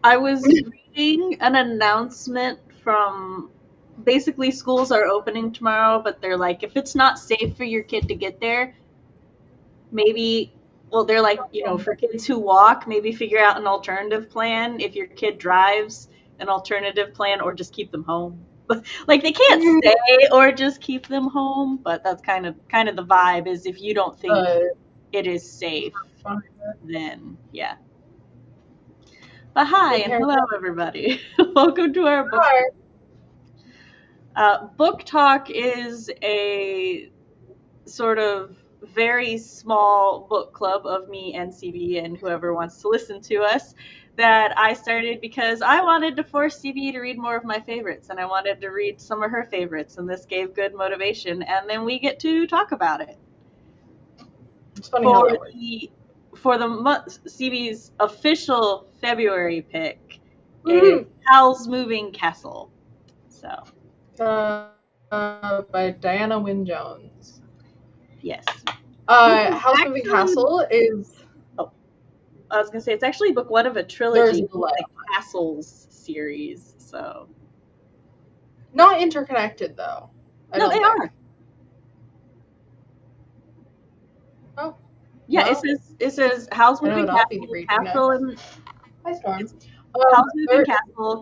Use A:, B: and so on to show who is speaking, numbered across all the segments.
A: I was reading an announcement from basically schools are opening tomorrow, but they're like, if it's not safe for your kid to get there, maybe, well, they're like, for kids who walk, maybe figure out an alternative plan. If your kid drives, an alternative plan, or just keep them home. Like they can't stay or just keep them home, but that's kind of the vibe is if you don't think it is safe, then yeah. But hi and hello everybody. Welcome to our book. Book Talk is a sort of very small book club of me and CB and whoever wants to listen to us that I started because I wanted to force CB to read more of my favorites and I wanted to read some of her favorites, and this gave good motivation, and then we get to talk about it.
B: It's funny how that works.
A: For the month, CB's official February pick is Howl's Moving Castle. So,
B: by Diana Wynne Jones.
A: Yes.
B: Howl's Moving Castle is.
A: Oh, I was gonna say it's actually book one of a trilogy, like Castles series. So.
B: Not interconnected though.
A: No, they are.
B: Oh.
A: Yeah, well, it says Howl's Moving Castle, and
B: Hi, Storm.
A: Howl's Moving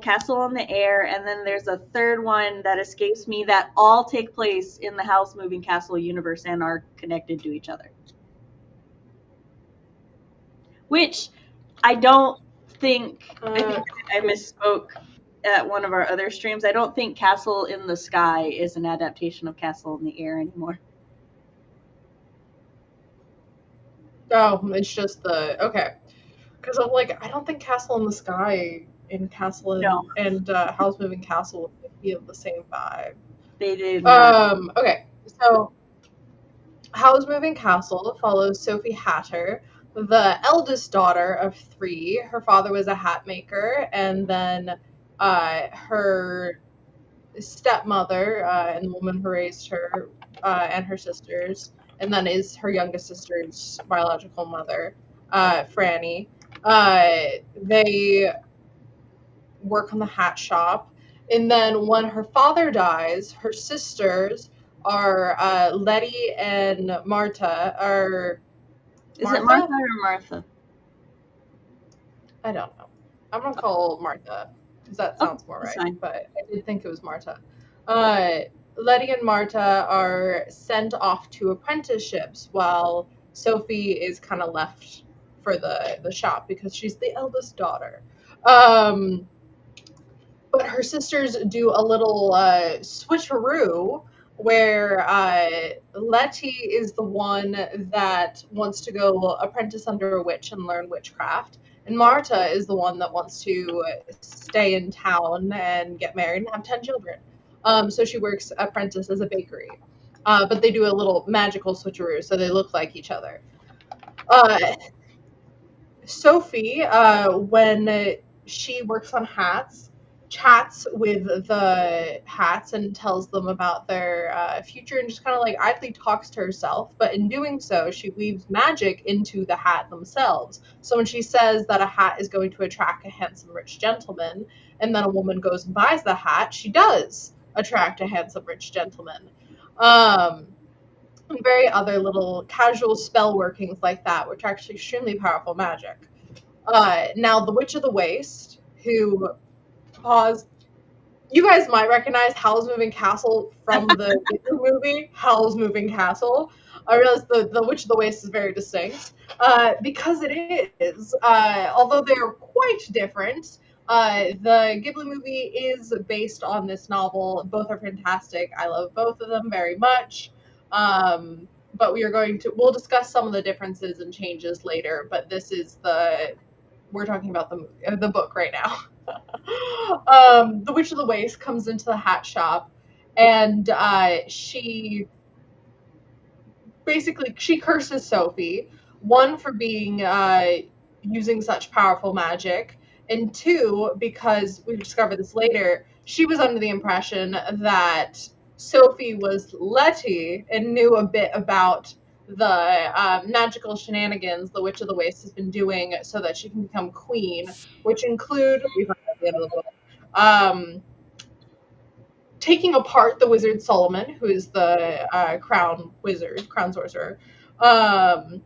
A: Castle on the Air, and then there's a third one that escapes me that all take place in the Howl's Moving Castle universe and are connected to each other. Which I don't think, I think I misspoke at one of our other streams. I don't think Castle in the Sky is an adaptation of Castle in the Air anymore.
B: Oh, it's just okay. Because I'm like, I don't think Castle in the Sky and Castle and Howl's Moving Castle feel the same vibe.
A: They did.
B: Okay, so Howl's Moving Castle follows Sophie Hatter, the eldest daughter of 3. Her father was a hat maker, and then her stepmother and the woman who raised her and her sisters, and then is her youngest sister's biological mother, Franny. They work on the hat shop, and then when her father dies, her sisters are Letty and Marta.
A: Is it Martha or Martha?
B: I don't know. I'm gonna call Martha because that sounds more right. Fine. But I did think it was Marta. Letty and Marta are sent off to apprenticeships while Sophie is kind of left for the shop because she's the eldest daughter. But her sisters do a little switcheroo where Letty is the one that wants to go apprentice under a witch and learn witchcraft, and Marta is the one that wants to stay in town and get married and have 10 children. So she works apprentice as a bakery. But they do a little magical switcheroo, so they look like each other. Sophie, when she works on hats, chats with the hats and tells them about their future and just kind of like idly talks to herself. But in doing so, she weaves magic into the hat themselves. So when she says that a hat is going to attract a handsome, rich gentleman, and then a woman goes and buys the hat, she does attract a handsome, rich gentleman. And very other little casual spell workings like that, which are actually extremely powerful magic. Now, the Witch of the Waste, who you guys might recognize Howl's Moving Castle from the movie, Howl's Moving Castle. I realize the Witch of the Waste is very distinct, because it is. Although they're quite different, the Ghibli movie is based on this novel. Both are fantastic. I love both of them very much. But we'll discuss some of the differences and changes later, but this is we're talking about the book right now. The Witch of the Waste comes into the hat shop, and she curses Sophie, one for being using such powerful magic, and 2 because we discovered this later, she was under the impression that Sophie was Letty and knew a bit about the magical shenanigans the Witch of the Waste has been doing so that she can become queen, which include, we find out at the end of the book, taking apart the wizard Solomon, who is the crown wizard, crown sorcerer, and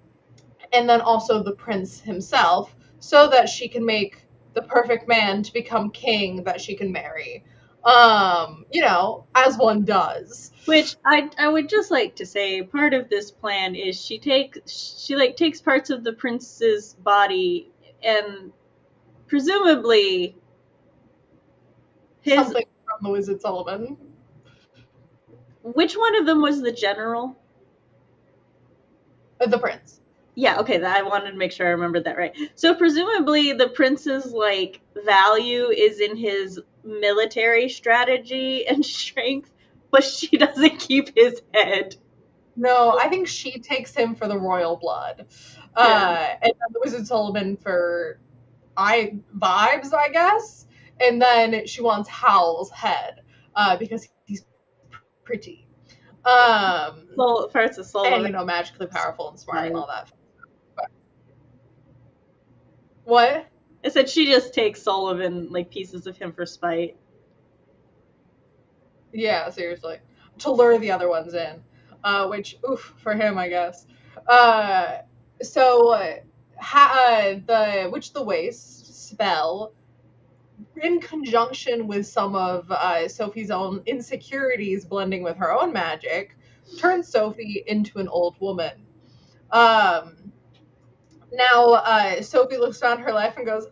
B: then also the prince himself, so that she can make the perfect man to become king that she can marry. As one does.
A: Which I would just like to say, part of this plan is she takes parts of the prince's body and presumably
B: something from the wizard Solomon.
A: Which one of them was the general?
B: The prince.
A: Yeah, okay, I wanted to make sure I remembered that right. So presumably the prince's value is in his military strategy and strength, but she doesn't keep his head.
B: No, I think she takes him for the royal blood. And then the wizard Solomon for vibes, I guess. And then she wants Howl's head because he's pretty.
A: First of soul,
B: and magically powerful and smart and all that. But, what?
A: I said she just takes Sullivan pieces of him for spite.
B: Yeah, seriously, to lure the other ones in, which oof for him, I guess. The Witch of the Waste spell, in conjunction with some of Sophie's own insecurities blending with her own magic, turns Sophie into an old woman. Now, Sophie looks around her life and goes,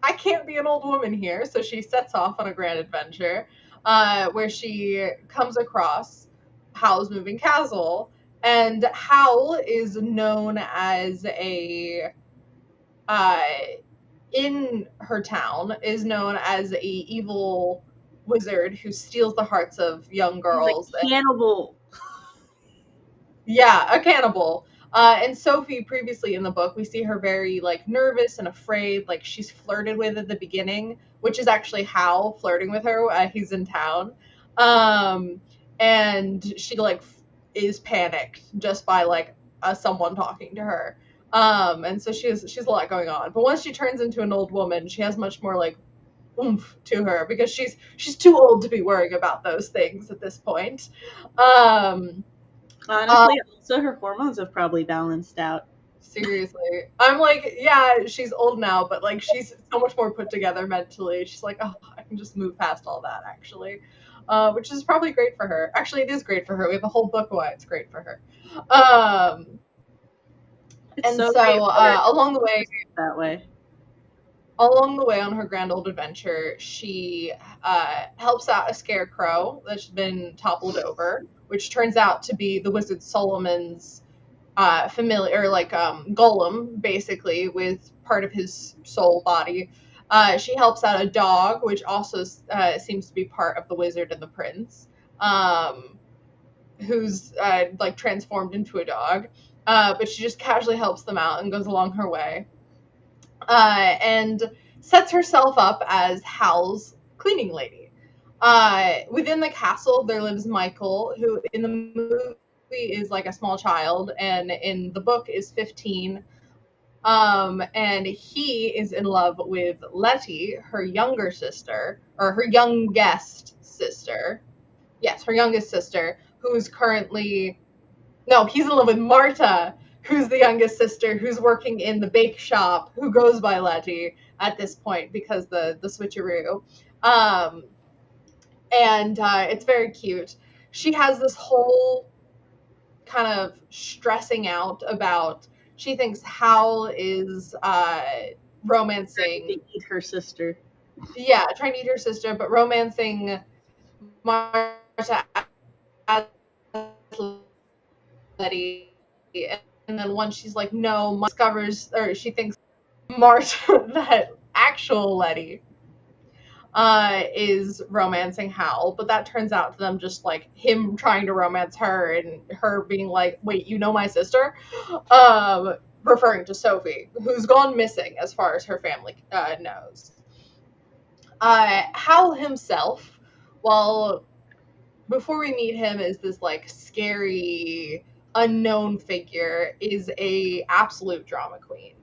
B: I can't be an old woman here. So she sets off on a grand adventure where she comes across Howl's Moving Castle. And Howl is known as in her town, is known as a evil wizard who steals the hearts of young girls.
A: He's a cannibal.
B: Yeah, a cannibal. And Sophie, previously in the book, we see her very nervous and afraid, she's flirted with at the beginning, which is actually Howl flirting with her. He's in town, and she is panicked just by someone talking to her. And so she's a lot going on. But once she turns into an old woman, she has much more oomph to her because she's too old to be worrying about those things at this point.
A: Honestly, also her hormones have probably balanced out.
B: Seriously. I'm yeah, she's old now, but she's so much more put together mentally. She's oh, I can just move past all that, actually. Which is probably great for her. Actually, it is great for her. We have a whole book why it's great for her. Along the way,
A: that way.
B: Along the way on her grand old adventure, she helps out a scarecrow that's been toppled over, which turns out to be the wizard Solomon's familiar, golem, basically, with part of his soul body. She helps out a dog, which also seems to be part of the wizard and the prince, who's transformed into a dog. But she just casually helps them out and goes along her way. And sets herself up as Howl's cleaning lady. Within the castle, there lives Michael, who in the movie is a small child, and in the book is 15. And he is in love with Letty, her younger sister, or her youngest sister. Yes, her youngest sister, who's currently... No, he's in love with Marta, who's the youngest sister, who's working in the bake shop, who goes by Letty at this point because the switcheroo. And it's very cute. She has this whole kind of stressing out about, she thinks Howl is romancing...
A: Trying to eat her sister.
B: Yeah, trying to eat her sister, but romancing Marta as Letty. And then once she's no, discovers, or she thinks Marta, that actual Letty is romancing Howl, but that turns out to them just him trying to romance her and her being wait, you know my sister? Referring to Sophie, who's gone missing as far as her family knows. Howl himself, well, before we meet him, is this scary unknown figure is a absolute drama queen.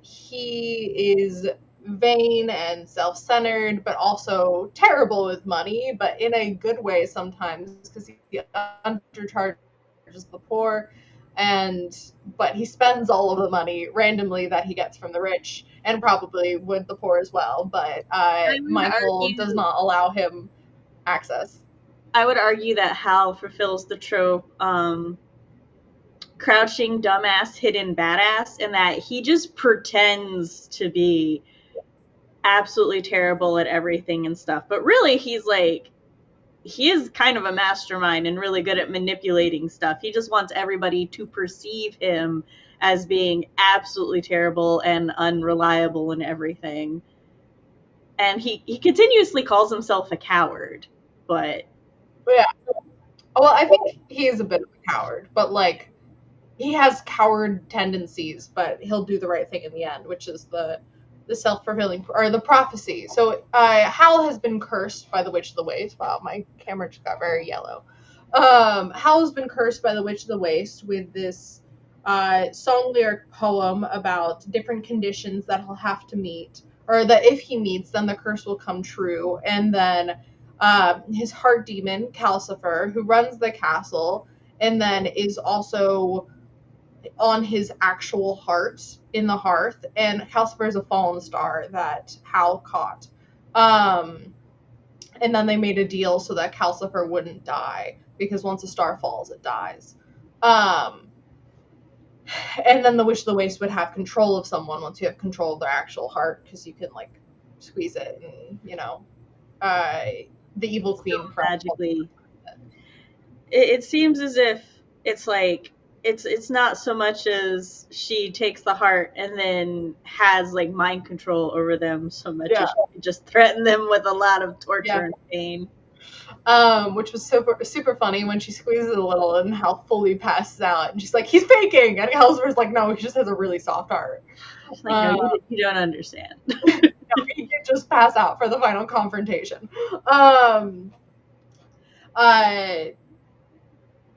B: He is vain and self-centered, but also terrible with money, but in a good way sometimes, because he undercharges the poor, but he spends all of the money randomly that he gets from the rich, and probably with the poor as well. But Michael does not allow him access.
A: I would argue that Howl fulfills the trope, crouching dumbass, hidden badass, and that he just pretends to be absolutely terrible at everything and stuff. But really, he is kind of a mastermind and really good at manipulating stuff. He just wants everybody to perceive him as being absolutely terrible and unreliable and everything. And he continuously calls himself a coward, but
B: yeah. Well, I think he is a bit of a coward, but like he has coward tendencies, but he'll do the right thing in the end, which is the self-fulfilling or the prophecy. So Hal has been cursed by the Witch of the Waste. Wow, my camera just got very yellow. Hal has been cursed by the Witch of the Waste with this song lyric poem about different conditions that he'll have to meet, or that if he meets, then the curse will come true. And then his heart demon, Calcifer, who runs the castle, and then is also on his actual heart in the hearth, and Calcifer is a fallen star that Hal caught. And then they made a deal so that Calcifer wouldn't die, because once a star falls, it dies. And then the Witch of the Waste would have control of someone once you have control of their actual heart, because you can like squeeze it, and the evil queen
A: magically. It seems as if it's like it's not so much as she takes the heart and then has like mind control over them so much as she just threaten them with a lot of torture and pain.
B: Which was super funny when she squeezes it a little and Hal fully passes out, and she's like, "He's faking," and Halsber's like, "No, he just has a really soft heart."
A: Like, no, you don't understand.
B: No, he can just pass out for the final confrontation.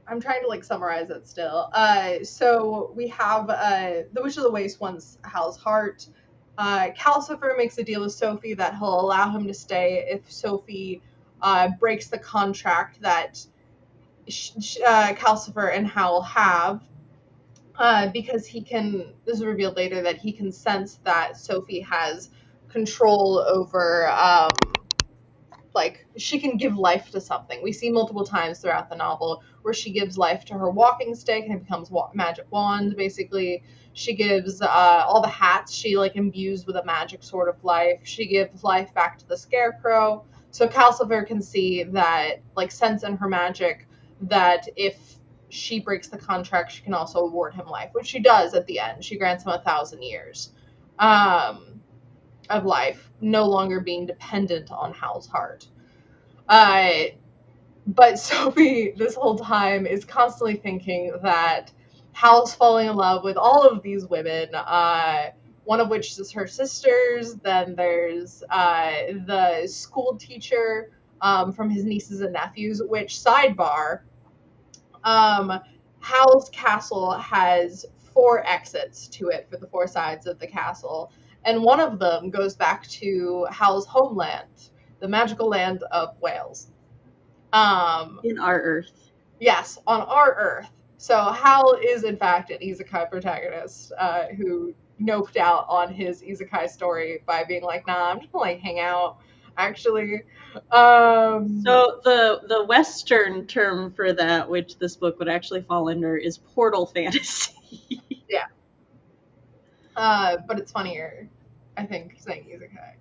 B: I'm trying to like summarize it still. So we have the Witch of the Waste wants Hal's heart. Calcifer makes a deal with Sophie that he'll allow him to stay if Sophie breaks the contract that Calcifer and Howl have, because he can. This is revealed later that he can sense that Sophie has control over. Like she can give life to something. We see multiple times throughout the novel where she gives life to her walking stick and it becomes magic wand. Basically, she gives all the hats she like imbues with a magic sort of life. She gives life back to the Scarecrow. So Calcifer can see that, like, sense in her magic that if she breaks the contract, she can also award him life, which she does at the end. She grants him 1,000 years. Of life, no longer being dependent on Hal's heart. But Sophie, this whole time, is constantly thinking that Hal's falling in love with all of these women, one of which is her sisters. Then there's the school teacher from his nieces and nephews, which, sidebar, Hal's castle has 4 exits to it for the 4 sides of the castle. And one of them goes back to Hal's homeland, the magical land of Wales.
A: In our Earth.
B: Yes, on our Earth. So Hal is, in fact, an isekai protagonist who noped out on his isekai story by being like, nah, I'm just gonna like hang out, actually.
A: So the Western term for that, which this book would actually fall under, is portal fantasy.
B: Yeah. But it's funnier, I think, saying isekai.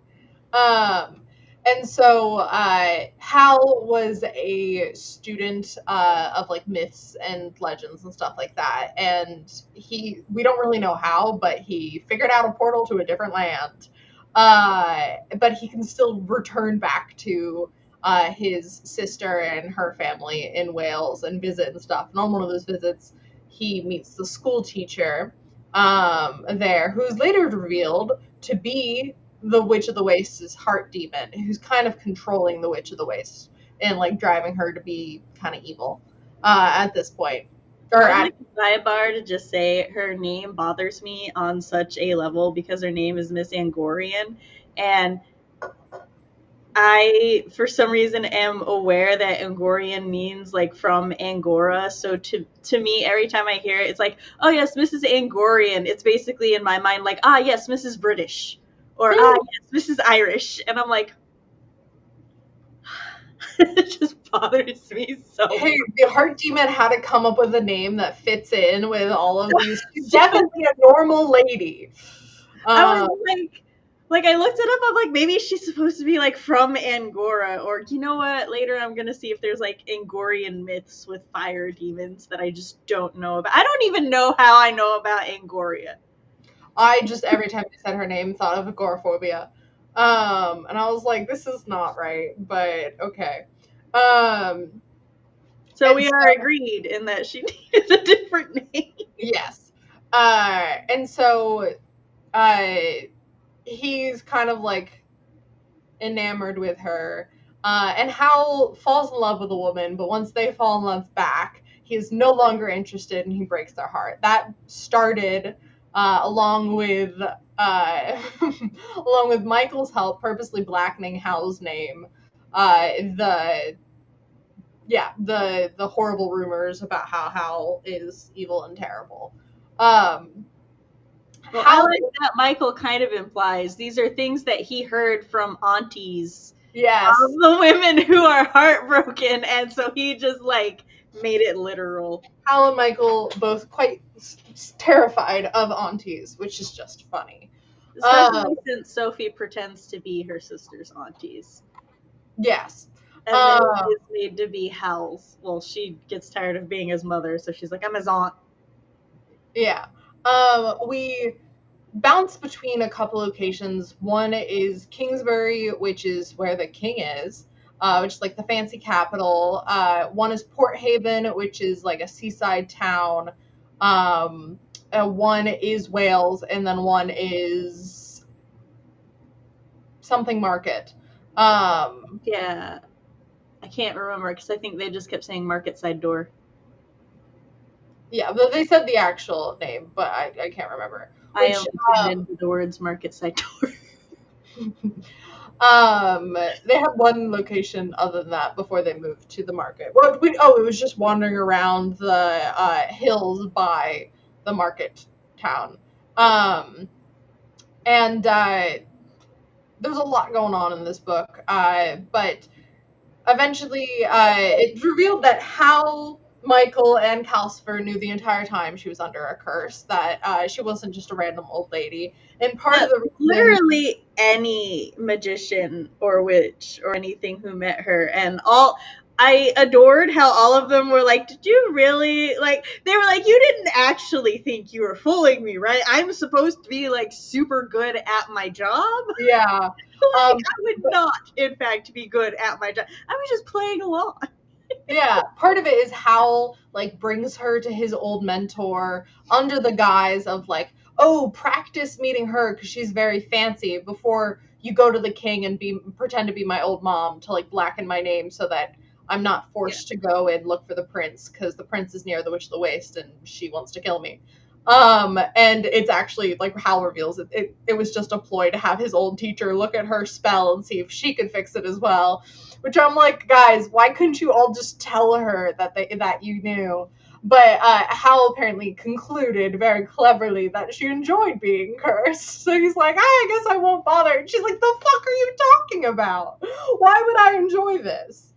B: And so Hal was a student of like myths and legends and stuff like that, and we don't really know how, but he figured out a portal to a different land. But he can still return back to his sister and her family in Wales and visit and stuff. And on one of those visits, he meets the school teacher there, who's later revealed to be the Witch of the Waste's heart demon, who's kind of controlling the Witch of the Waste and like driving her to be kind of evil at this point.
A: I'd like a sidebar to just say her name bothers me on such a level because her name is Miss Angorian, and I, for some reason, am aware that Angorian means like from Angora. So to me, every time I hear it, it's like, oh yes, Mrs. Angorian. It's basically in my mind like, ah yes, Mrs. British, or ah yes, Mrs. Irish, and I'm like, it just bothers me so.
B: Hey, the Heart Demon had to come up with a name that fits in with all of these. She's definitely a normal lady.
A: I was like I looked it up. I'm like, maybe she's supposed to be like from Angora, or you know what? Later, I'm gonna see if there's like Angorian myths with fire demons that I just don't know about. I don't even know how I know about Angoria.
B: I just every time they said her name, thought of agoraphobia, and I was like, this is not right, but okay.
A: So we are agreed in that she needed a different name.
B: Yes, and so he's kind of like enamored with her, and Howl falls in love with a woman, but once they fall in love back, he is no longer interested and he breaks their heart. That started along with along with Michael's help, purposely blackening Howl's name. The horrible rumors about how Howl is evil and terrible.
A: Well, I like that Michael kind of implies these are things that he heard from aunties.
B: Yes.
A: Of the women who are heartbroken, and so he just like made it literal.
B: Howl and Michael both quite terrified of aunties, which is just funny.
A: Especially since Sophie pretends to be her sister's aunties.
B: Yes.
A: And then is made to be Howl's. Well, she gets tired of being his mother, so she's like, I'm his aunt.
B: Yeah. We bounce between a couple locations. One is Kingsbury, which is where the king is, which is like the fancy capital. One is Port Haven, which is like a seaside town. One is Wales, and then one is something market.
A: Yeah. I can't remember because I think they just kept saying market side door.
B: Yeah, but they said the actual name, but I can't remember.
A: I only tuned into the words market side door.
B: They had one location other than that before they moved to the market. It was just wandering around the hills by the market town. And there's a lot going on in this book, but eventually it's revealed that Howl, Michael, and Calcifer knew the entire time she was under a curse, that she wasn't just a random old lady. And part of the reason,
A: literally any magician or witch or anything who met her, and I adored how all of them were like, did you really, like, they were like, you didn't actually think you were fooling me, right? I'm supposed to be like super good at my job.
B: Yeah.
A: I would not, in fact, be good at my job. I was just playing along.
B: Yeah, part of it is Howl like brings her to his old mentor under the guise of like, oh, practice meeting her because she's very fancy before you go to the king and pretend to be my old mom to like blacken my name so that I'm not forced to go and look for the prince because the prince is near the Witch of the Waste and she wants to kill me. And it's actually like Howl reveals it was just a ploy to have his old teacher look at her spell and see if she could fix it as well. Which I'm like, guys, why couldn't you all just tell her that you knew? But Howl apparently concluded very cleverly that she enjoyed being cursed. So he's like, I guess I won't bother. And she's like, the fuck are you talking about? Why would I enjoy this?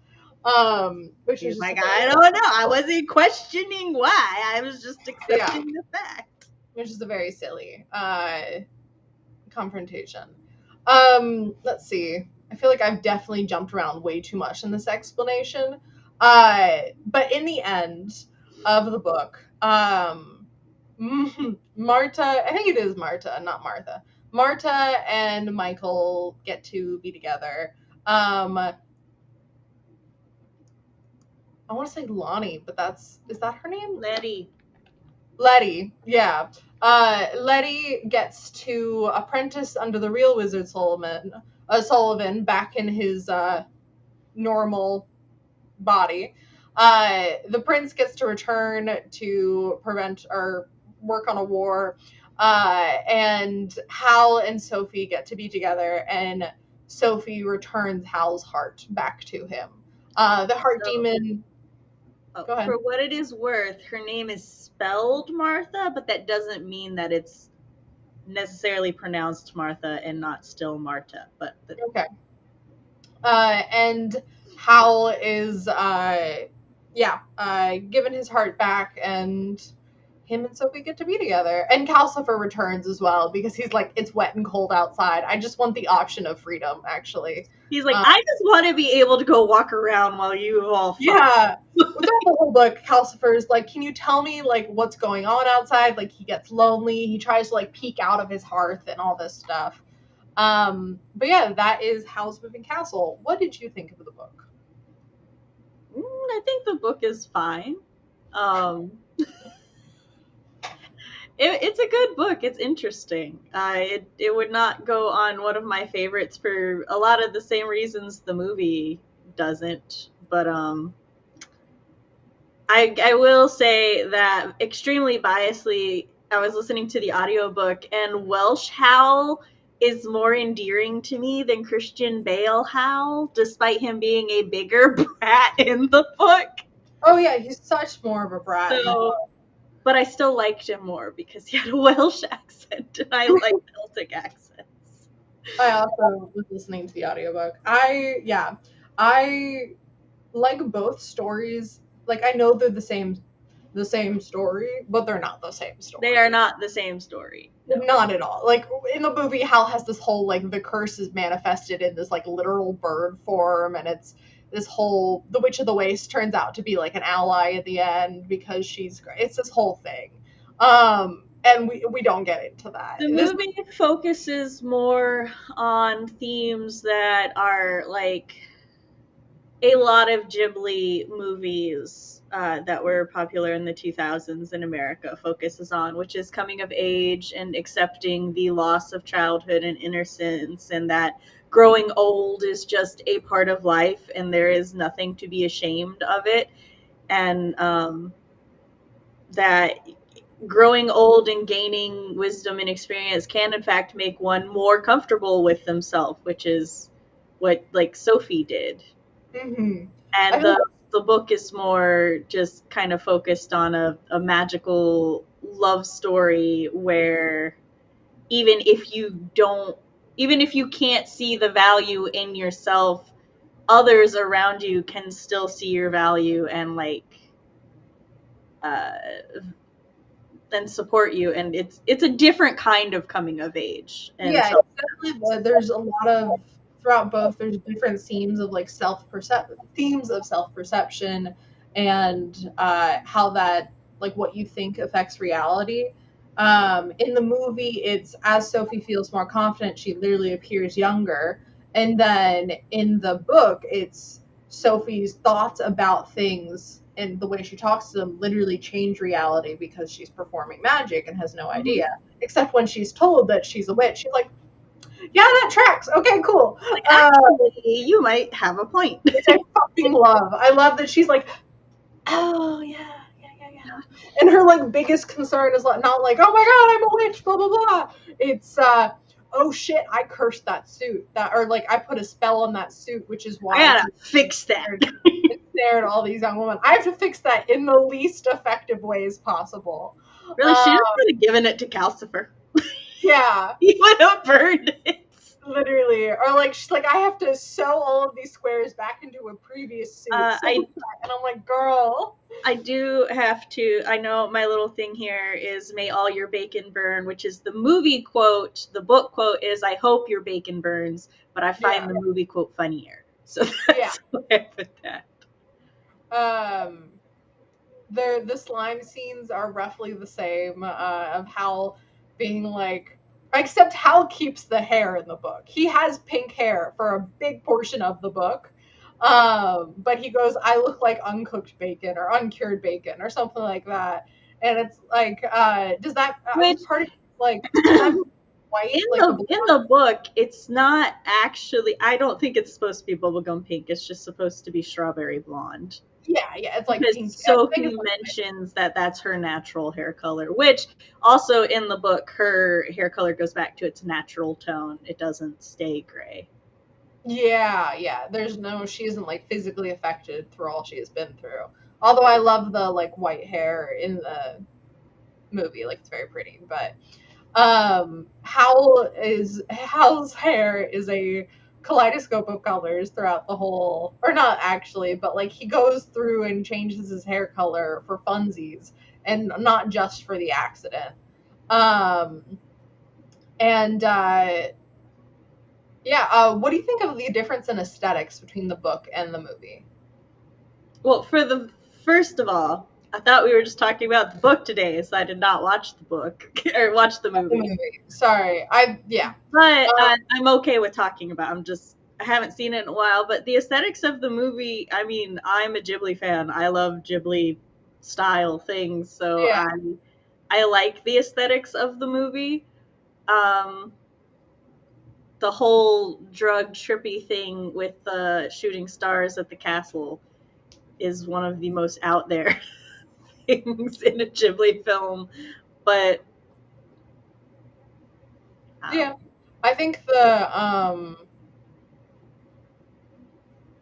B: Which is
A: like, I don't know. I wasn't questioning why. I was just accepting the fact.
B: Which is a very silly confrontation. Let's see. I feel like I've definitely jumped around way too much in this explanation. But in the end of the book, Marta, I think it is Marta, not Martha. Marta and Michael get to be together. I want to say Lonnie, but is that her name? Letty, yeah. Letty gets to apprentice under the real wizard Sullivan back in his normal body. The prince gets to return to prevent or work on a war, and Howl and Sophie get to be together, and Sophie returns Howl's heart back to him. The heart demon. Go ahead.
A: For what it is worth, her name is spelled Martha, but that doesn't mean that it's necessarily pronounced Martha and not still Marta. But
B: okay. And Howl is given his heart back, and him and Sophie get to be together. And Calcifer returns as well because he's like, it's wet and cold outside. I just want the option of freedom, actually.
A: He's like, I just want to be able to go walk around while you all fight.
B: Yeah. Throughout the whole book, Calcifer is like, can you tell me like what's going on outside? Like he gets lonely. He tries to like peek out of his hearth and all this stuff. But yeah, that is Howl's Moving Castle. What did you think of the book?
A: I think the book is fine. It's a good book. It's interesting. It would not go on one of my favorites for a lot of the same reasons the movie doesn't. But I will say that extremely biasedly, I was listening to the audiobook, and Welsh Howl is more endearing to me than Christian Bale Howl, despite him being a bigger brat in the book.
B: Oh yeah, he's such more of a brat.
A: But I still liked him more because he had a Welsh accent, and I like Celtic accents.
B: I also was listening to the audiobook. I like both stories. Like I know they're the same story, but they're not the same story.
A: They are not the same story.
B: No. Not at all. Like in the movie, Hal has this whole like the curse is manifested in this like literal bird form, and it's this whole the Witch of the Waste turns out to be like an ally at the end because she's great. It's this whole thing. And we don't get into that.
A: The movie focuses more on themes that are like a lot of Ghibli movies that were popular in the 2000s in America focuses on, which is coming of age and accepting the loss of childhood and innocence, and that growing old is just a part of life and there is nothing to be ashamed of it, and that growing old and gaining wisdom and experience can in fact make one more comfortable with themselves, which is what like Sophie did.
B: Mm-hmm.
A: And the book is more just kind of focused on a magical love story where even if you can't see the value in yourself, others around you can still see your value and like and support you, and it's a different kind of coming of age. And
B: yeah, definitely. There's a lot of throughout both. There's different themes of like self-perception and how that like what you think affects reality. In the movie, it's as Sophie feels more confident, she literally appears younger, and then in the book, it's Sophie's thoughts about things and the way she talks to them literally change reality because she's performing magic and has no idea. Except when she's told that she's a witch, she's like, yeah, that tracks. Okay, cool.
A: Like, actually, you might have a point.
B: Which I fucking love. I love that she's like, oh, yeah. And her, like, biggest concern is not like, oh, my God, I'm a witch, blah, blah, blah. It's, oh, shit, I cursed that suit. Or, like, I put a spell on that suit, which is why
A: I gotta fix that.
B: Stared at all these young women. I have to fix that in the least effective ways possible.
A: Really, she just would have given it to Calcifer.
B: Yeah.
A: He would have burned it.
B: Literally. Or like she's like, I have to sew all of these squares back into a previous suit. And I'm like, girl.
A: I do have to, I know my little thing here is may all your bacon burn, which is the movie quote. The book quote is I hope your bacon burns, but I find the movie quote funnier. So that's why I put that.
B: The slime scenes are roughly the same, of Howl being like, except Howl keeps the hair in the book. He has pink hair for a big portion of the book. But he goes, I look like uncooked bacon or uncured bacon or something like that. And it's like, does that part of like white?
A: In the book, it's not actually, I don't think it's supposed to be bubblegum pink. It's just supposed to be strawberry blonde.
B: Yeah, it's like
A: because
B: pinky.
A: Sophie mentions that that's her natural hair color, which also in the book, her hair color goes back to its natural tone. It doesn't stay gray.
B: Yeah. She isn't like physically affected through all she has been through. Although I love the like white hair in the movie, like it's very pretty. But Howl's hair is a kaleidoscope of colors throughout the whole, or not actually, but like he goes through and changes his hair color for funsies and not just for the accident. Um, and what do you think of the difference in aesthetics between the book and the movie?
A: Well, first of all, I thought we were just talking about the book today, so I did not watch the book or watch the movie.
B: Sorry,
A: But I'm okay with talking about. I haven't seen it in a while. But the aesthetics of the movie, I mean, I'm a Ghibli fan. I love Ghibli style things, so I like the aesthetics of the movie. The whole drug trippy thing with the shooting stars at the castle is one of the most out there things in a Ghibli film. But
B: I think the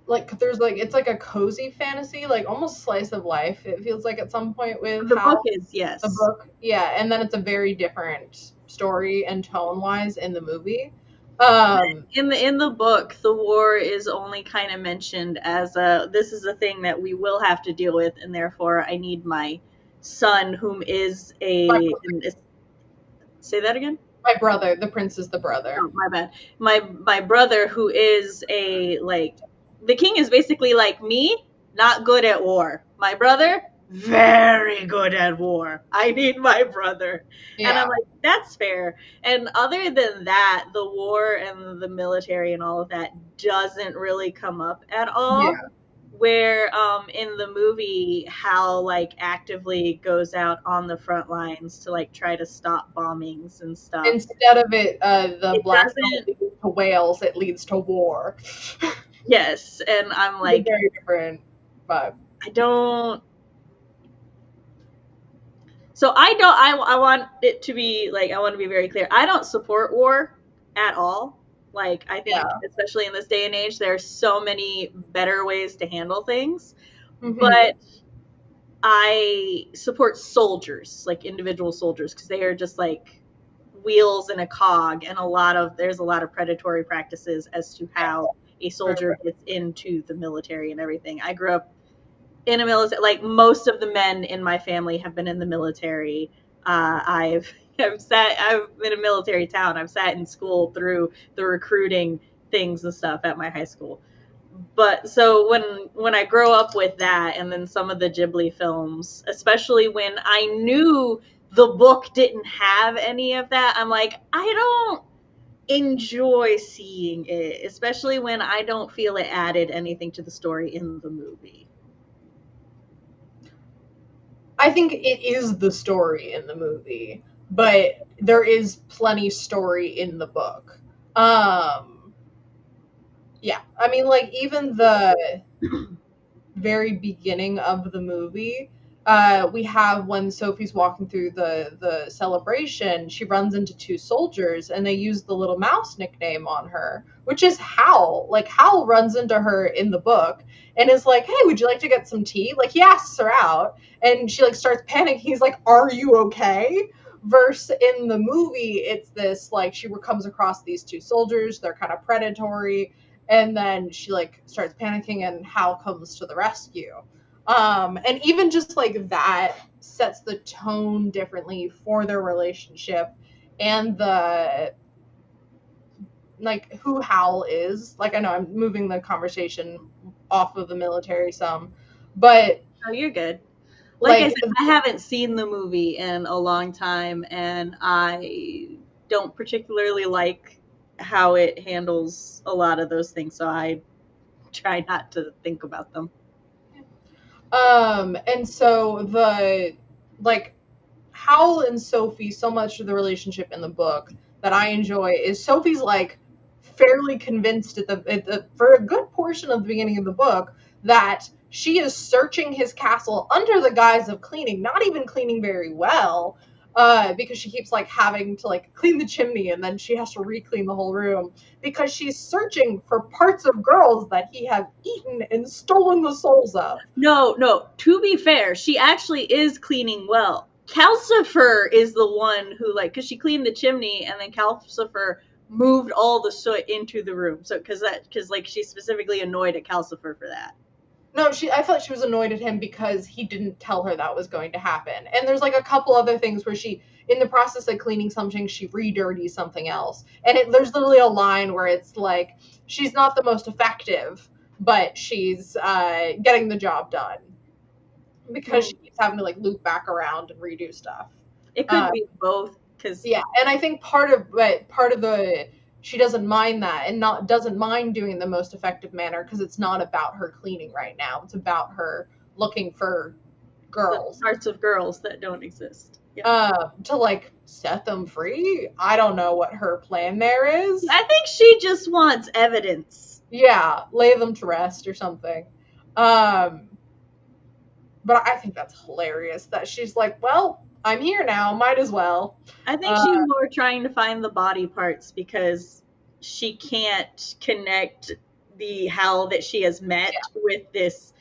B: like there's like it's like a cozy fantasy, like almost slice of life. It feels like at some point with
A: the
B: how
A: book is, yes.
B: The book, and then it's a very different story and tone wise in the movie.
A: In the book, the war is only kind of mentioned as this is a thing that we will have to deal with, and therefore I need my son, whom is say that again.
B: My brother, the prince is the brother.
A: Oh, my bad. My brother, who is the king, is basically like me, not good at war. My brother, very good at war. I need my brother. Yeah. And I'm like, that's fair. And other than that, the war and the military and all of that doesn't really come up at all. Yeah. Where in the movie, Hal like actively goes out on the front lines to like try to stop bombings and stuff.
B: Instead of the black leads to Wales, it leads to war.
A: Yes, and I'm like,
B: it's a very different vibe.
A: So I want it to be like, I want to be very clear. I don't support war at all. Like, I think, especially in this day and age, there are so many better ways to handle things. Mm-hmm. But I support soldiers, like individual soldiers, because they are just like wheels in a cog, and there's a lot of predatory practices as to how a soldier gets into the military and everything. I grew up in a military, like most of the men in my family have been in the military. I'm in a military town. I've sat in school through the recruiting things and stuff at my high school. But so when I grow up with that, and then some of the Ghibli films, especially when I knew the book didn't have any of that, I'm like, I don't enjoy seeing it, especially when I don't feel it added anything to the story in the movie.
B: I think it is the story in the movie, but there is plenty story in the book. Yeah, I mean, like, even the very beginning of the movie, we have when Sophie's walking through the celebration, she runs into two soldiers, and they use the little mouse nickname on her, which is Howl. Like, Howl runs into her in the book and is like, hey, would you like to get some tea? Like, he asks her out, and she, like, starts panicking. He's like, are you okay? Verse in the movie, it's this, like, she comes across these two soldiers, they're kind of predatory, and then she like starts panicking, and Hal comes to the rescue. And even just like that sets the tone differently for their relationship, and the like who Hal is. Like, I know I'm moving the conversation off of the military some, but
A: oh, you're good. Like I said, I haven't seen the movie in a long time, and I don't particularly like how it handles a lot of those things, so I try not to think about them.
B: And so the like Howl and Sophie, so much of the relationship in the book that I enjoy is Sophie's like fairly convinced for a good portion of the beginning of the book that she is searching his castle under the guise of cleaning, not even cleaning very well, because she keeps like having to like clean the chimney and then she has to re-clean the whole room because she's searching for parts of girls that he have eaten and stolen the souls of.
A: No, to be fair, she actually is cleaning well. Calcifer is the one who, like, because she cleaned the chimney and then Calcifer moved all the soot into the room. So, because like, she's specifically annoyed at Calcifer for that.
B: No, I thought she was annoyed at him because he didn't tell her that was going to happen. And there's like a couple other things where she, in the process of cleaning something, she re-dirties something else. And there's literally a line where it's like, she's not the most effective, but she's getting the job done. Because she keeps having to like loop back around and redo stuff.
A: It could be both.
B: Yeah, and I think part of the she doesn't mind that and doesn't mind doing it in the most effective manner because it's not about her cleaning right now. It's about her looking for girls.
A: Parts of girls that don't exist.
B: Yeah. To like set them free. I don't know what her plan there is.
A: I think she just wants evidence.
B: Yeah, lay them to rest or something. But I think that's hilarious that she's like, well, I'm here now, might as well.
A: I think she's more trying to find the body parts because she can't connect the Howl that she has met with this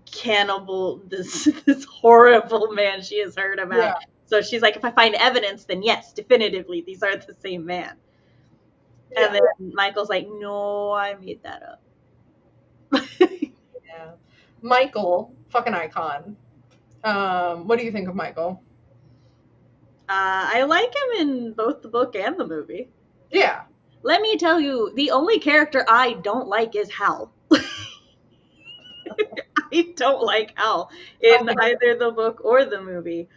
A: cannibal, this horrible man she has heard about. Yeah. So she's like, if I find evidence, then yes, definitively, these are the same man. Yeah. And then Michael's like, no, I made that up.
B: Yeah. Michael, fucking icon. What do you think of Michael?
A: I like him in both the book and the movie.
B: Yeah.
A: Let me tell you, the only character I don't like is Howl. I don't like Howl in either the book or the movie.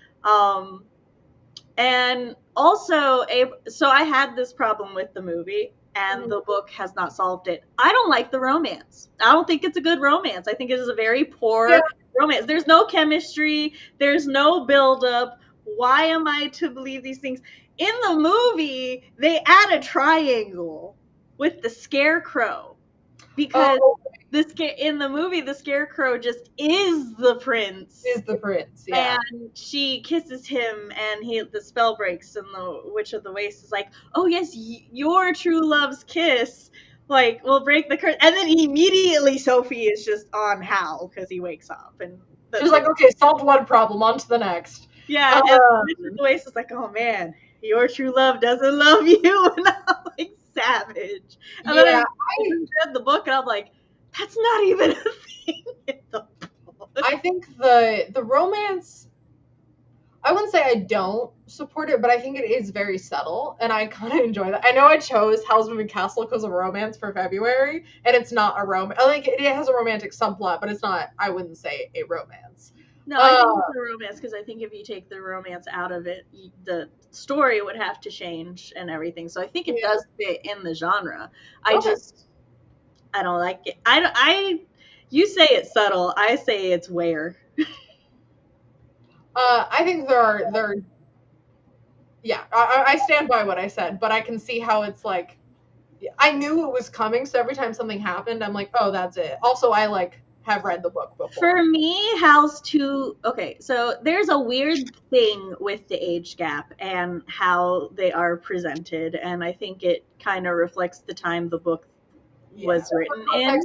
A: And also, so I had this problem with the movie, and the book has not solved it. I don't like the romance. I don't think it's a good romance. I think it is a very poor romance. There's no chemistry. There's no buildup. Why am I to believe these things? In the movie, they add a triangle with the Scarecrow because in the movie, the Scarecrow just is the prince.
B: Is the prince, yeah.
A: And she kisses him, and the spell breaks, and the Witch of the Waste is like, oh yes, your true love's kiss, like, will break the curse. And then immediately Sophie is just on Howl because he wakes up. And
B: she's like, okay, solved one problem, on to the next.
A: Yeah, and the Witch of the Waste is like, oh man, your true love doesn't love you. And I'm like, savage. And then I read the book, and I'm like, that's not even a thing in the book.
B: I think the romance, I wouldn't say I don't support it, but I think it is very subtle, and I kind of enjoy that. I know I chose Howl's Moving Castle because of romance for February, and it's not a romance. I think it has a romantic subplot, but it's not, I wouldn't say, a romance.
A: No, I think it's a romance because I think if you take the romance out of it, the story would have to change and everything. So I think it does fit in the genre. I don't like it. You say it's subtle. I say it's where.
B: I think I stand by what I said, but I can see how it's like, I knew it was coming, so every time something happened, I'm like, oh, that's it. Also, I have read the book before.
A: For me, Howl's okay, so there's a weird thing with the age gap and how they are presented, and I think it kind of reflects the time the book was written in.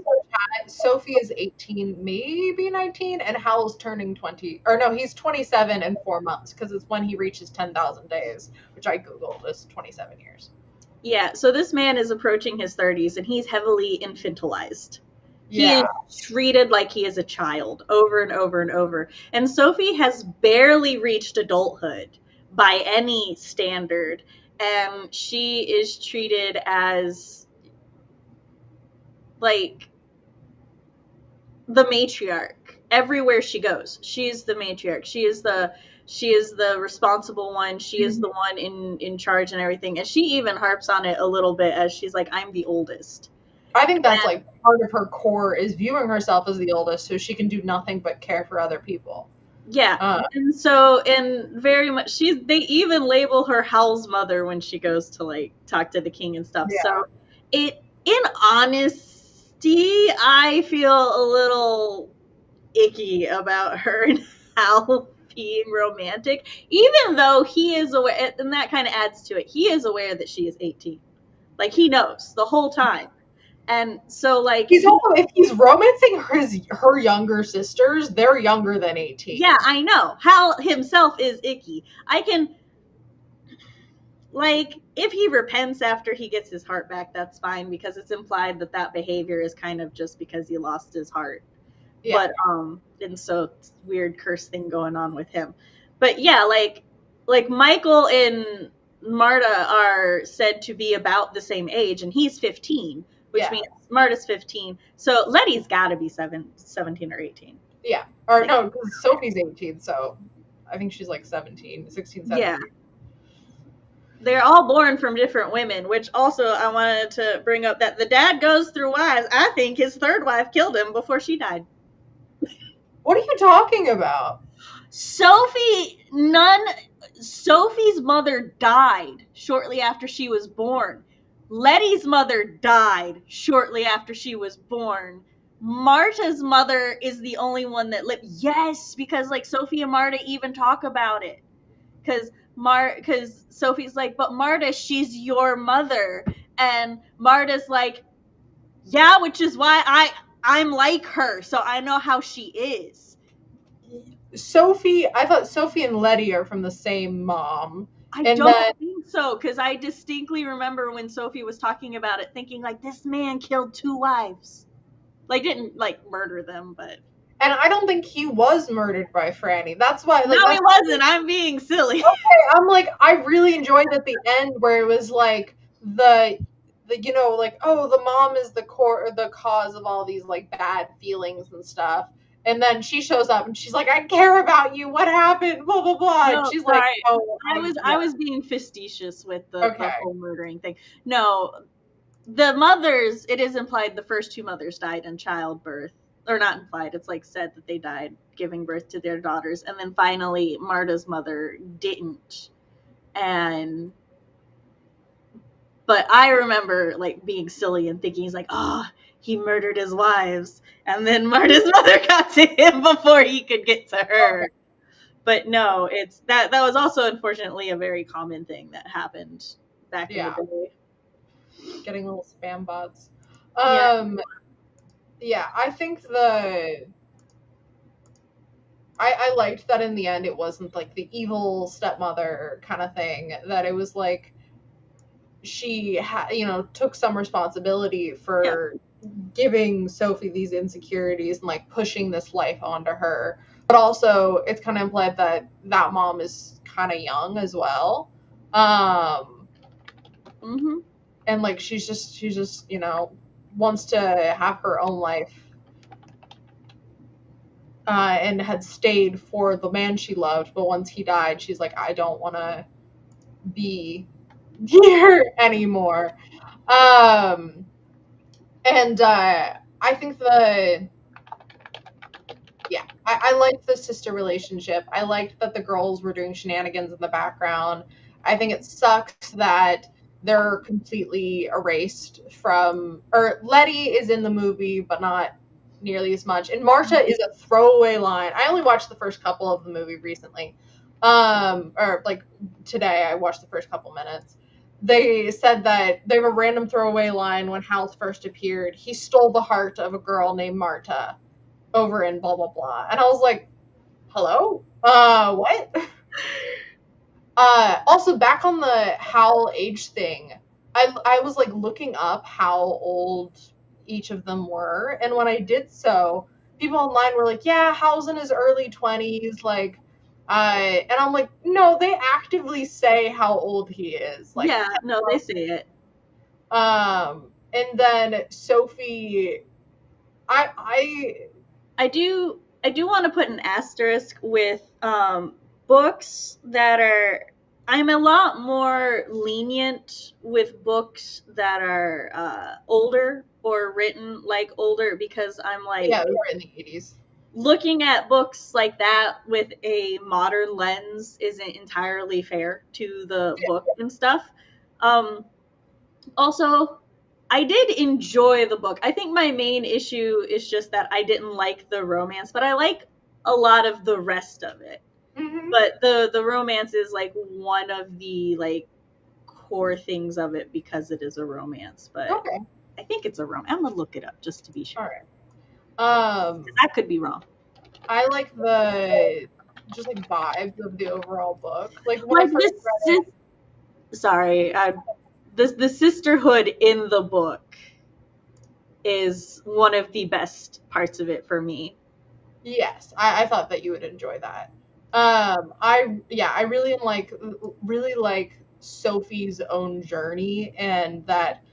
B: Sophie is 18, maybe 19, and Howl's turning 20. Or no, he's 27 in 4 months because it's when he reaches 10,000 days, which I Googled is 27 years.
A: Yeah, so this man is approaching his 30s, and he's heavily infantilized. Yeah. He is treated like he is a child over and over and over. And Sophie has barely reached adulthood by any standard, and she is treated as like the matriarch everywhere she goes. She's the matriarch. She is the responsible one. She is the one in charge and everything. And she even harps on it a little bit as she's like, I'm the oldest.
B: I think that's part of her core is viewing herself as the oldest so she can do nothing but care for other people.
A: Yeah. And so, and very much, they even label her Howl's mother when she goes to talk to the king and stuff. Yeah. So in honesty, I feel a little icky about her and Hal being romantic, even though he is aware, and that kind of adds to it. He is aware that she is 18. Like, he knows the whole time. And so, like,
B: he's also, if he's romancing her younger sisters, they're younger than 18.
A: Yeah, I know. Hal himself is icky. I can, like, if he repents after he gets his heart back, that's fine, because it's implied that that behavior is kind of just because he lost his heart. Yeah. But and so it's a weird curse thing going on with him. But yeah, like Michael and Marta are said to be about the same age, and he's 15, which means Marta's 15. So Letty's got to be 17 or 18.
B: Yeah. Or like, no, because Sophie's 18, so I think she's like 16, 17. Yeah.
A: They're all born from different women, which also I wanted to bring up that the dad goes through wives. I think his third wife killed him before she died.
B: What are you talking about?
A: Sophie's mother died shortly after she was born. Letty's mother died shortly after she was born. Marta's mother is the only one that lived. Yes, because like Sophie and Marta even talk about it. Because Sophie's like, but Marta, she's your mother. And Marta's like, yeah, which is why I'm like her, so I know how she is.
B: I thought Sophie and Letty are from the same mom.
A: I don't think so, because I distinctly remember when Sophie was talking about it, thinking like, this man killed 2 wives. Like, didn't like murder them, but.
B: And I don't think he was murdered by Franny. That's why. Like,
A: no, he wasn't. I'm being silly.
B: Okay, I'm like, I really enjoyed at the end where it was like the you know, like, oh, the mom is the cause of all these like bad feelings and stuff. And then she shows up and she's like, I care about you. What happened? Blah blah blah. No, and she's like, oh,
A: I was being facetious with the whole murdering thing. No, the mothers. It is implied the first 2 mothers died in childbirth. Or not implied, it's like said that they died giving birth to their daughters, and then finally Marta's mother didn't. But I remember like being silly and thinking he's like, oh, he murdered his wives, and then Marta's mother got to him before he could get to her. Okay. But no, it's that was also unfortunately a very common thing that happened back in the day.
B: Getting little spam bots. Yeah, I think I liked that in the end it wasn't like the evil stepmother kind of thing, that it was like she took some responsibility for giving Sophie these insecurities and like pushing this life onto her. But also it's kind of implied that mom is kind of young as well.
A: Mm-hmm.
B: And like she's just wants to have her own life, and had stayed for the man she loved, but once he died, she's like, I don't want to be here anymore. And I think I liked the sister relationship. I liked that the girls were doing shenanigans in the background. I think it sucks that they're completely erased from, or Letty is in the movie, but not nearly as much. And Marta is a throwaway line. I only watched the first couple of the movie recently. Or like today, I watched the first couple minutes. They said that they have a random throwaway line when Howl first appeared. He stole the heart of a girl named Marta over in blah, blah, blah. And I was like, hello? What? Also, back on the Howl age thing, I was like looking up how old each of them were, and when I did so, people online were like, yeah, Howl's in his early 20s, like, and I'm like, no, they actively say how old he is. Like,
A: yeah, no, they say it.
B: And then Sophie, I
A: do want to put an asterisk with books that are, I'm a lot more lenient with books that are older or written like older, because I'm like,
B: yeah, we were in the 80s.
A: Looking at books like that with a modern lens isn't entirely fair to the book and stuff. Also, I did enjoy the book. I think my main issue is just that I didn't like the romance, but I like a lot of the rest of it.
B: Mm-hmm.
A: But the romance is like one of the like core things of it because it is a romance. But
B: Okay.
A: I think it's a romance. I'm gonna look it up just to be sure.
B: All right.
A: I could be wrong.
B: I like the just like vibes of the overall book. Like when I
A: Like
B: first read it.
A: Sorry, the sisterhood in the book is one of the best parts of it for me.
B: Yes, I thought that you would enjoy that. I really like Sophie's own journey, and that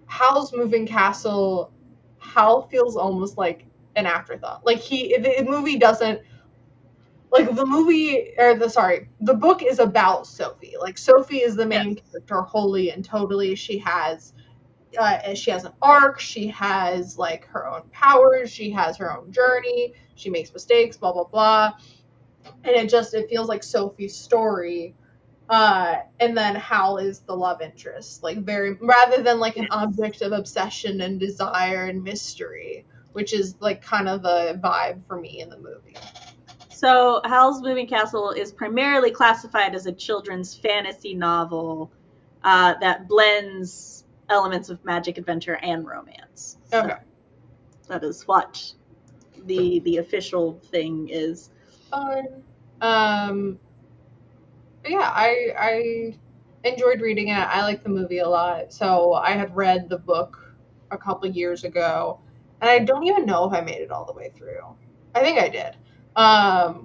B: Howl's moving castle. Howl feels almost like an afterthought. Like the movie doesn't like the movie or the book is about Sophie. Like Sophie is the main character wholly and totally. She has an arc. She has like her own powers. She has her own journey. She makes mistakes. Blah blah blah. And it feels like Sophie's story. And then Hal is the love interest, like very rather than like an object of obsession and desire and mystery, which is like kind of the vibe for me in the movie.
A: So Howl's Moving Castle is primarily classified as a children's fantasy novel that blends elements of magic, adventure, and romance. So
B: okay.
A: That is what the official thing is.
B: Yeah, I enjoyed reading it. I like the movie a lot. So I had read the book a couple years ago, and I don't even know if I made it all the way through. I think I did.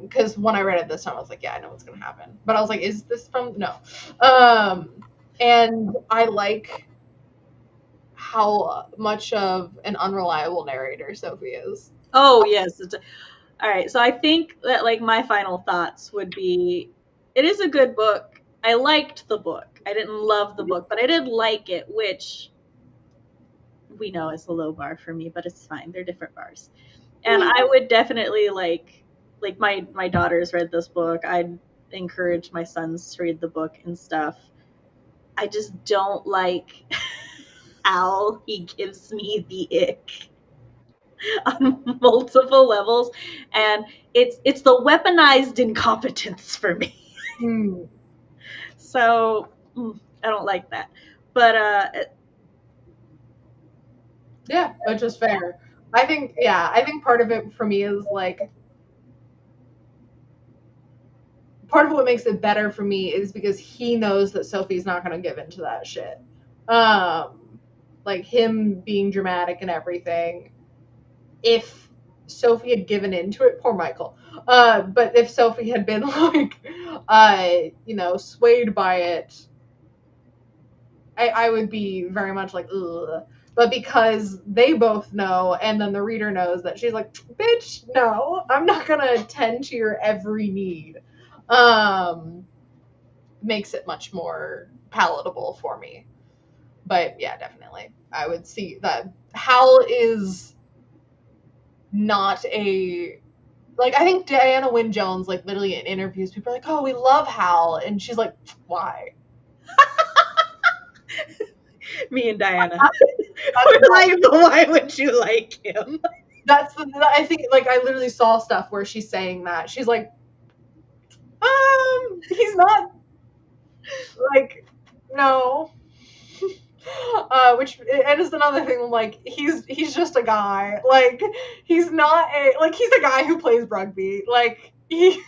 B: Because when I read it this time, I was like, yeah, I know what's gonna happen. But I was like, is this from no? And I like how much of an unreliable narrator Sophie is.
A: Oh yes. All right. So I think that like my final thoughts would be, it is a good book. I liked the book. I didn't love the book, but I did like it, which we know is a low bar for me, but it's fine. They're different bars. And I would definitely like my daughters read this book. I'd encourage my sons to read the book and stuff. I just don't like how he gives me the ick on multiple levels, and it's the weaponized incompetence for me. So I don't like that. But
B: yeah, which is fair. I think part of it for me is like part of what makes it better for me is because he knows that Sophie's not going to give into that shit. Like him being dramatic and everything. If Sophie had given into it, poor Michael. But if Sophie had been like, swayed by it, I would be very much like, ugh. But because they both know, and then the reader knows that she's like, bitch, no, I'm not gonna attend to your every need. Makes it much more palatable for me. But yeah, definitely. I would see that Howl is not a like I think Diana Wynne Jones like literally in interviews people are like, oh, we love Howl, and she's like, why?
A: Me and Diana. We're like, why would you like him?
B: I think like I literally saw stuff where she's saying that. She's like, he's not like no. Which and is another thing. Like he's just a guy. Like he's not he's a guy who plays rugby. Like he's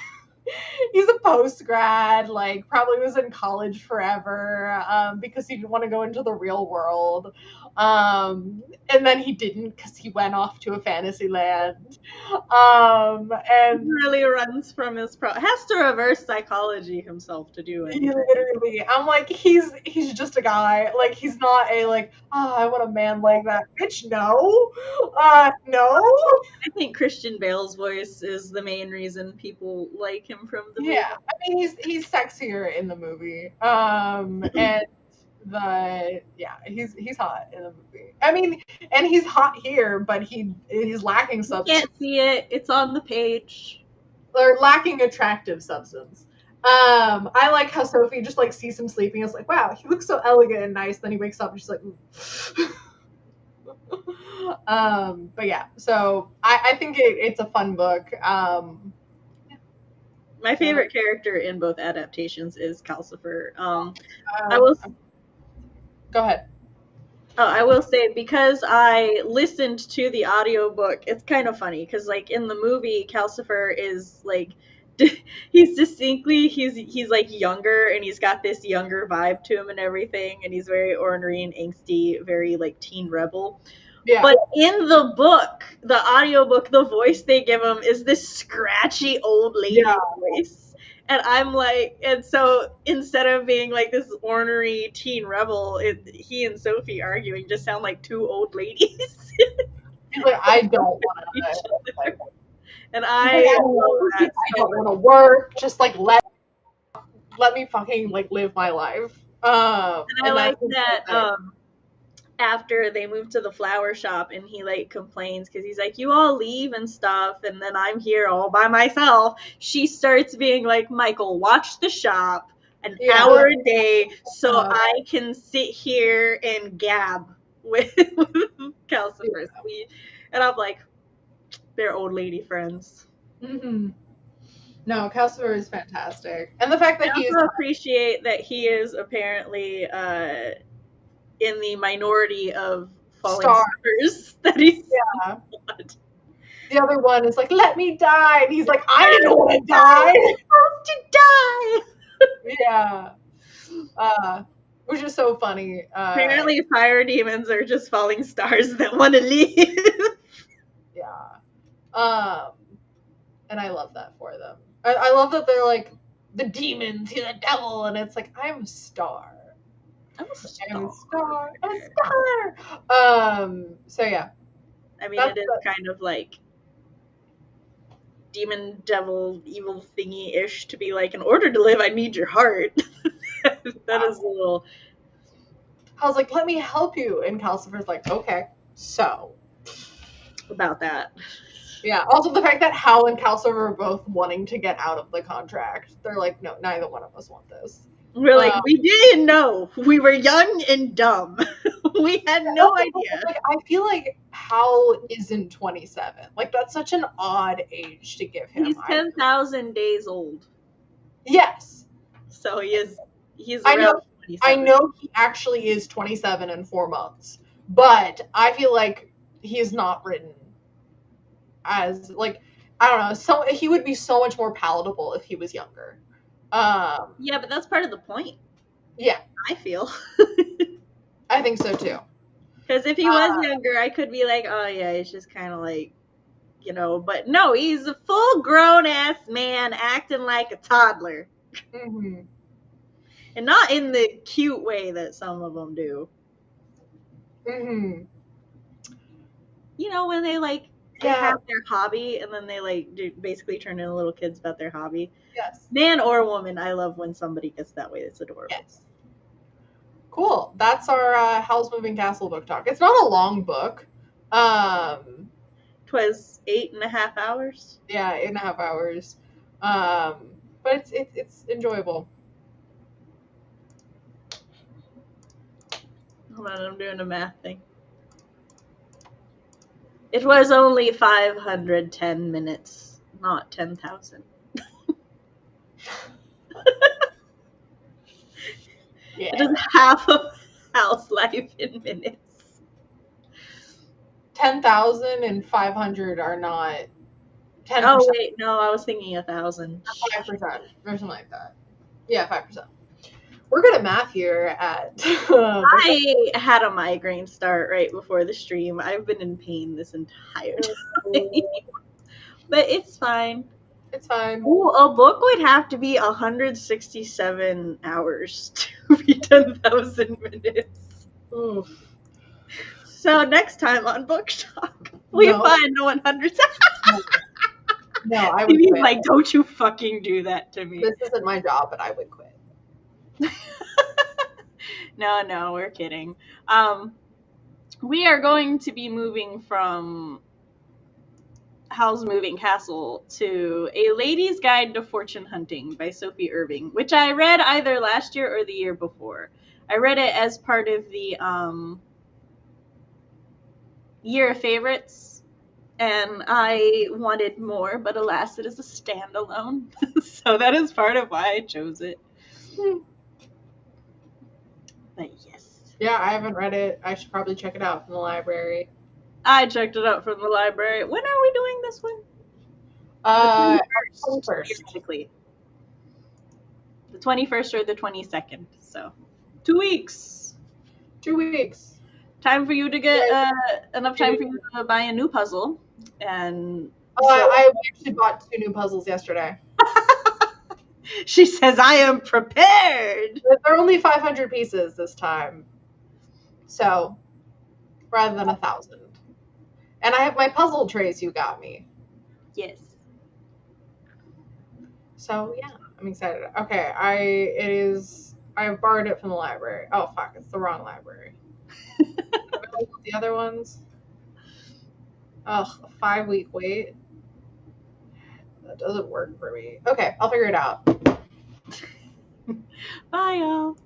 B: a post grad. Like probably was in college forever because he didn't want to go into the real world. And then he didn't because he went off to a fantasy land. And
A: he really runs from his has to reverse psychology himself to do it.
B: Literally, I'm like, he's just a guy. Like he's not a like, I want a man like that. Bitch, no, no.
A: I think Christian Bale's voice is the main reason people like him from the movie.
B: Yeah, I mean he's sexier in the movie. And he's hot in the movie. I mean, and he's hot here, but he's lacking substance.
A: You can't see it. It's on the page.
B: Or lacking attractive substance. I like how Sophie just like sees him sleeping. It's like, wow, he looks so elegant and nice. Then he wakes up and she's like, but yeah, so I think it's a fun book.
A: My favorite character in both adaptations is Calcifer.
B: I will. Go ahead.
A: Oh, I will say, because I listened to the audiobook, it's kind of funny because, like, in the movie, Calcifer is like he's like younger, and he's got this younger vibe to him and everything, and he's very ornery and angsty, very like teen rebel.
B: Yeah.
A: But in the book, the audiobook, the voice they give him is this scratchy old lady voice. And I'm like, and so instead of being like this ornery teen rebel, he and Sophie arguing just sound like two old ladies.
B: He's like, I don't want to.
A: And I
B: don't want to work. Just like let me fucking like live my life.
A: And I like that. After they move to the flower shop, and he like complains because he's like, you all leave and stuff, and then I'm here all by myself. She starts being like, Michael, watch the shop an hour a day so I can sit here and gab with Calcifer. And I'm like, they're old lady friends.
B: Mm-hmm. No, Calcifer is fantastic, and the fact that
A: I also appreciate that he is apparently in the minority of falling stars that he's not.
B: The other one is like, let me die, and he's like, I didn't want to die.
A: I'm supposed to die.
B: Yeah. Which is so funny.
A: Apparently fire demons are just falling stars that want to leave.
B: Yeah. And I love that for them. I love that they're like, the demons, he's a devil, and it's like, I'm a star. I'm a star. I'm a star. So yeah.
A: I mean, it is kind of like demon, devil, evil thingy-ish to be like, in order to live, I need your heart. That is a little...
B: I was like, let me help you. And Calcifer's like, okay, so.
A: About that.
B: Yeah, also the fact that Howl and Calcifer are both wanting to get out of the contract. They're like, no, neither one of us want this.
A: We're like, we didn't know. We were young and dumb. We had no idea.
B: Like, I feel like Howl isn't 27. Like, that's such an odd age to give him.
A: He's 10,000 days old.
B: Yes.
A: So he's around 27.
B: I know he actually is 27 in 4 months. But I feel like he's not written as, like, I don't know. So he would be so much more palatable if he was younger.
A: Yeah, but that's part of the point.
B: Yeah.
A: I feel.
B: I think so too.
A: Because if he was younger, I could be like, oh yeah, he's just kind of like, you know, but no, he's a full grown ass man acting like a toddler.
B: Mm-hmm.
A: And not in the cute way that some of them do.
B: Mm-hmm.
A: You know, when they like, they have their hobby, and then they like basically turn into little kids about their hobby.
B: Yes.
A: Man or woman, I love when somebody gets that way. It's adorable.
B: Yes. Cool. That's our Howl's Moving Castle book talk. It's not a long book.
A: 'Twas 8.5 hours.
B: Yeah, 8.5 hours. But it's enjoyable.
A: Hold on, I'm doing a math thing. It was only 510 minutes, not 10,000. Yeah. It is half of Howl's life in minutes.
B: 10,500 are not 10%.
A: Oh wait, no, I was thinking 1,000.
B: 5%, or something like that. Yeah, 5%. We're good at math here at...
A: I had a migraine start right before the stream. I've been in pain this entire time. But it's fine.
B: It's fine.
A: Ooh, a book would have to be 167 hours to be 10,000 minutes.
B: Oof.
A: So next time on Book Talk, we find 100.
B: No, I would
A: quit. Like, don't you fucking do that to me.
B: This isn't my job, but I would quit.
A: No, we're kidding. We are going to be moving from Howl's Moving Castle to A Lady's Guide to Fortune Hunting by Sophie Irving, which I read either last year or the year before. I read it as part of the year of favorites, and I wanted more, but alas, it is a standalone. So that is part of why I chose it. But yes.
B: Yeah, I haven't read it. I should probably check it out from the library.
A: I checked it out from the library. When are we doing this one?
B: The
A: 21st. Basically. The 21st or the 22nd. So 2 weeks.
B: 2 weeks.
A: Time for you to get enough time for you to buy a new puzzle. And
B: I actually bought 2 new puzzles yesterday.
A: She says, I am prepared.
B: They're only 500 pieces this time. So, rather than 1,000. And I have my puzzle trays you got me.
A: Yes.
B: So, yeah, I'm excited. Okay, I borrowed it from the library. Oh, fuck, it's the wrong library. The other ones? Ugh, a 5-week wait. That doesn't work for me. Okay, I'll figure it out.
A: Bye, y'all.